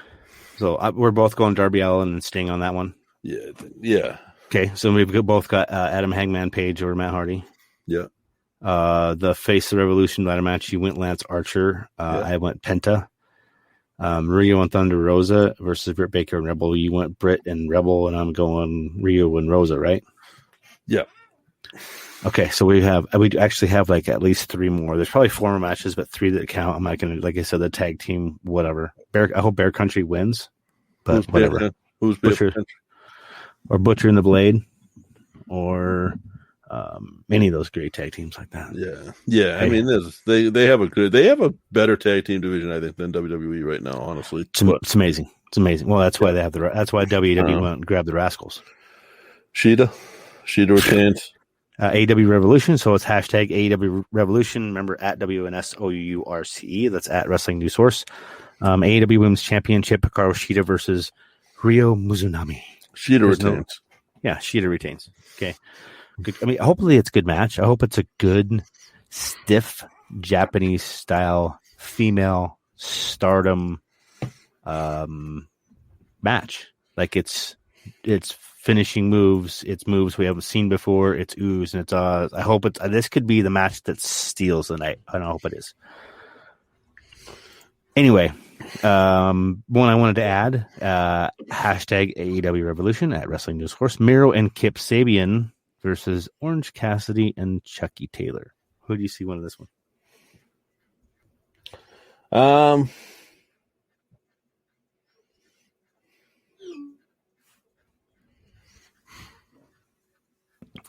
So we're both going Darby Allin and Sting on that one? Yeah. Okay, so we've both got Adam Hangman Page over Matt Hardy. Yeah. The Face of the Revolution ladder match, you went Lance Archer. I went Penta. Rio and Thunder Rosa versus Britt Baker and Rebel. You went Britt and Rebel, and I'm going Rio and Rosa, right? Yeah. Okay, so we actually have like at least three more. There's probably four more matches, but three that count. I'm not going to, like I said, the tag team, whatever. I hope Bear Country wins, but whatever. Who's Butcher or Butcher and the Blade, or any of those great tag teams like that. Yeah. I mean, they have a better tag team division, I think, than WWE right now. Honestly, it's amazing. It's amazing. Well, that's why that's why WWE went and grabbed the Rascals. Shida retains. AEW Revolution, so it's hashtag AEW Revolution. Remember, at WNSOURCE. That's at Wrestling News Source. AEW Women's Championship, Hikaru Shida versus Ryo Mizunami. Shida retains. Shida retains. Okay. Good. I mean, hopefully it's a good match. I hope it's a good, stiff, Japanese-style female stardom match. Like, it's finishing moves. It's moves we haven't seen before. It's ooze and it's I hope this could be the match that steals the night. I hope it is. Anyway, one I wanted to add, hashtag AEW Revolution at Wrestling News Horse. Miro and Kip Sabian versus Orange Cassidy and Chucky Taylor. Who do you see winning this one?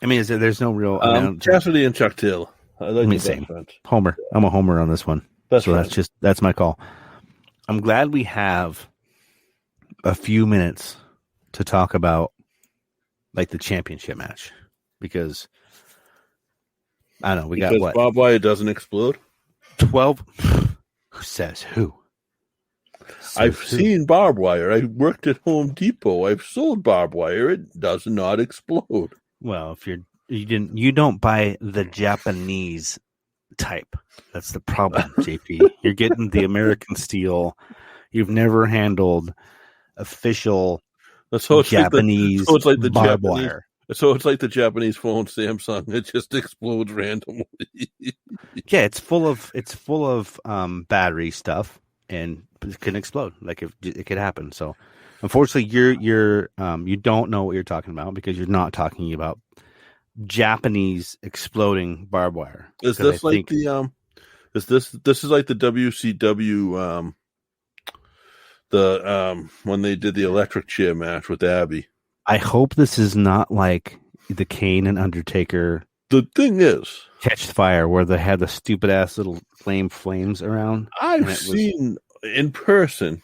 I mean, there's no real Cassidy and Chuck Taylor. Same. Homer. I'm a homer on this one. That's my call. I'm glad we have a few minutes to talk about like the championship match because I don't know. We got what? Barbed wire doesn't explode. 12. Who says who? I've seen barbed wire. I worked at Home Depot. I've sold barbed wire. It does not explode. Well, if you don't buy the Japanese type. That's the problem, JP. You're getting the American steel. You've never handled official Japanese barbed wire. So it's like the Japanese phone Samsung. It just explodes randomly. Yeah, it's full of battery stuff, and it can explode. Like it could happen. So, unfortunately, you don't know what you're talking about because you're not talking about Japanese exploding barbed wire. Is this like Is this is like the WCW when they did the electric chair match with Abby? I hope this is not like the Kane and Undertaker. The thing is, Catch Fire, where they had the stupid ass little flames around. I've seen in person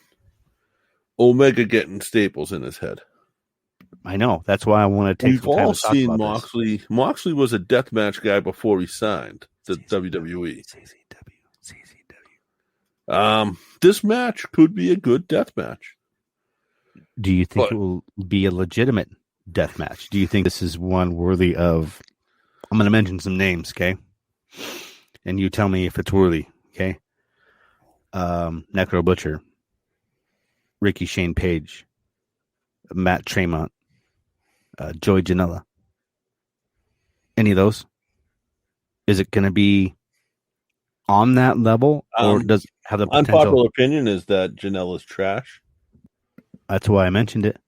Omega getting staples in his head. I know. That's why I want to take. We've all seen Moxley. This. Moxley was a deathmatch guy before he signed to WWE. CZW. This match could be a good death match. Do you think it will be a legitimate death match? Do you think this is one worthy of? I'm going to mention some names, okay? And you tell me if it's worthy, okay? Necro Butcher, Ricky Shane Page, Matt Tremont, Joey Janela. Any of those? Is it going to be on that level, or does it have the potential? Unpopular opinion is that Janela's trash. That's why I mentioned it.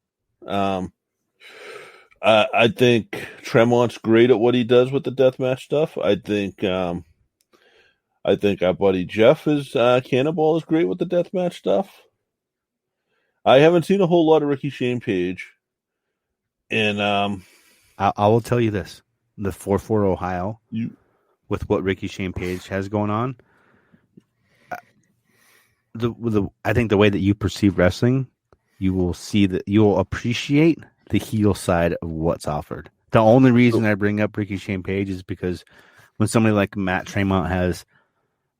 I think Tremont's great at what he does with the deathmatch stuff. I think our buddy Jeff is Cannonball is great with the deathmatch stuff. I haven't seen a whole lot of Ricky Shane Page. And I will tell you this: the 4-4 Ohio, with what Ricky Shane Page has going on, I think the way that you perceive wrestling, you will see that you will appreciate the heel side of what's offered. The only reason I bring up Ricky Shane Page is because when somebody like Matt Tremont has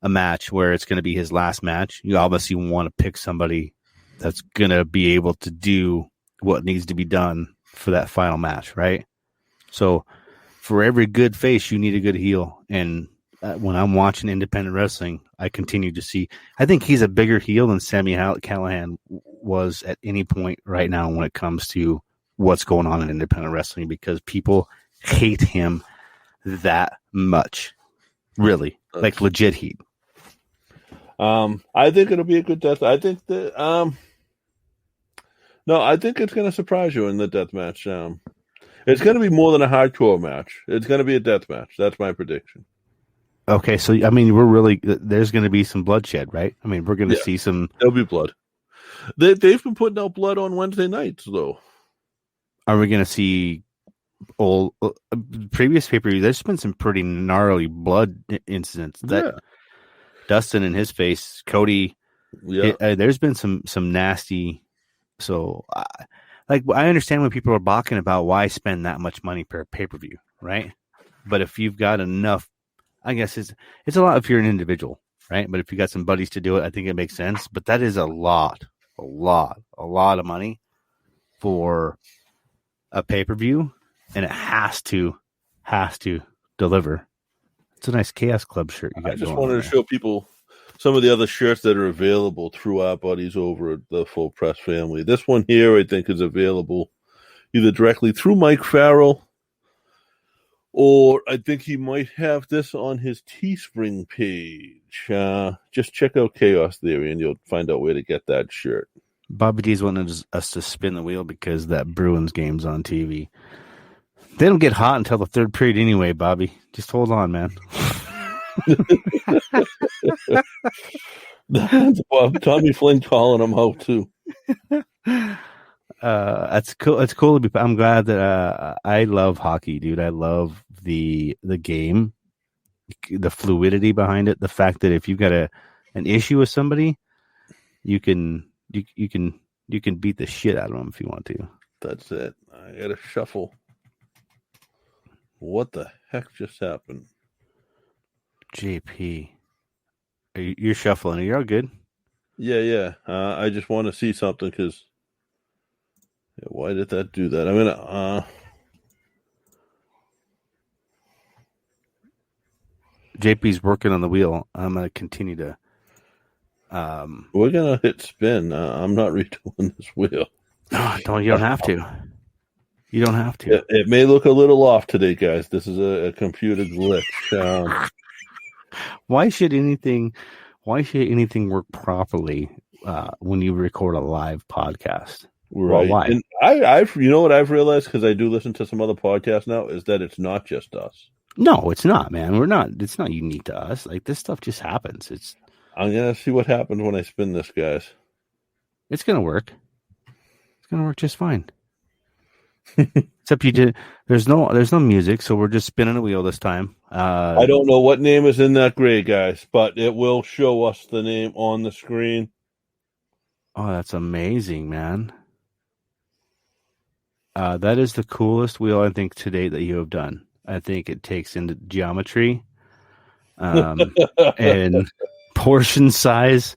a match where it's going to be his last match, you obviously want to pick somebody that's going to be able to do what needs to be done for that final match, right? So for every good face, you need a good heel. And when I'm watching independent wrestling, I continue to see, I think he's a bigger heel than Sami Callihan was at any point right now when it comes to what's going on in independent wrestling, because people hate him that much. Really. Like legit heat. I think it'll be a good death. I think that no, I think it's going to surprise you in the death match. It's going to be more than a hardcore match. It's going to be a death match. That's my prediction. Okay, so I mean, there's going to be some bloodshed, right? I mean, we're going to see some. There'll be blood. They've been putting out blood on Wednesday nights, though. Are we going to see old previous pay-per-view? There's been some pretty gnarly blood incidents. Dustin in his face, Cody. Yeah, there's been some nasty. So, I understand when people are balking about why spend that much money per pay-per-view, right? But if you've got enough, I guess it's a lot if you're an individual, right? But if you got some buddies to do it, I think it makes sense. But that is a lot of money for a pay-per-view, and it has to deliver. It's a nice Chaos Club shirt you got. I just wanted to show people some of the other shirts that are available through our buddies over at the Full Press family. This one here, I think, is available either directly through Mike Farrell, or I think he might have this on his Teespring page. Just check out Chaos Theory, and you'll find out where to get that shirt. Bobby D's wanted us to spin the wheel because that Bruins game's on TV. They don't get hot until the third period anyway, Bobby. Just hold on, man. Well, Tommy Flynn calling them out too. That's cool. It's cool to be. I'm glad that I love hockey, dude. I love the game, the fluidity behind it. The fact that if you've got an issue with somebody, you can beat the shit out of them if you want to. That's it. I got to shuffle. What the heck just happened? JP, you're shuffling. Are you all good? Yeah. I just want to see something because why did that do that? I'm gonna. JP's working on the wheel. I'm going to continue to. We're going to hit spin. I'm not redoing this wheel. No, you don't have to. You don't have to. It may look a little off today, guys. This is a computer glitch. Why should anything work properly when you record a live podcast? Right. Well, why? And I've you know what I've realized, because I do listen to some other podcasts now, is that it's not just us. No, it's not, man. It's not unique to us. Like, this stuff just happens. I'm gonna see what happens when I spin this, guys. It's gonna work. It's gonna work just fine. Except there's no music, so we're just spinning a wheel this time. I don't know what name is in that gray, guys, but it will show us the name on the screen. Oh, that's amazing, man. That is the coolest wheel, I think, to date that you have done. I think it takes into geometry and portion size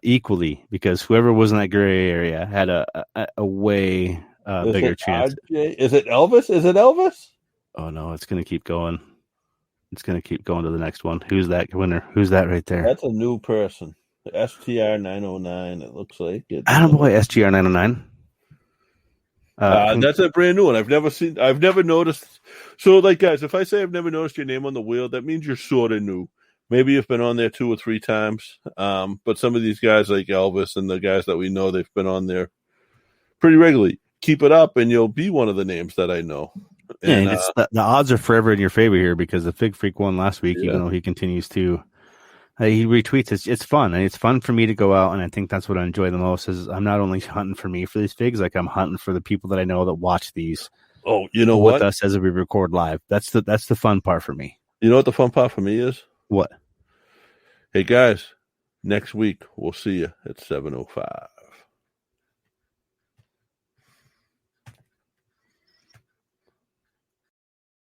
equally, because whoever was in that gray area had a way bigger chance. Is it Elvis? Is it Elvis? Oh, no, it's going to keep going. It's going to keep going to the next one. Who's that winner? Who's that right there? That's a new person. STR 909, it looks like. Attaboy, STR 909. That's a brand new one. I've never noticed. So, like, guys, if I say I've never noticed your name on the wheel, that means you're sort of new. Maybe you've been on there 2 or 3 times. But some of these guys, like Elvis and the guys that we know, they've been on there pretty regularly. Keep it up, and you'll be one of the names that I know. And, the odds are forever in your favor here, because the Fig Freak won last week, even though he continues to. He retweets. It's fun, and it's fun for me to go out, and I think that's what I enjoy the most. Is I'm not only hunting for me for these figs, like I'm hunting for the people that I know that watch these. Oh, you know with what? us as we record live. That's the fun part for me. You know what the fun part for me is? What? Hey guys, next week we'll see you at 7:05.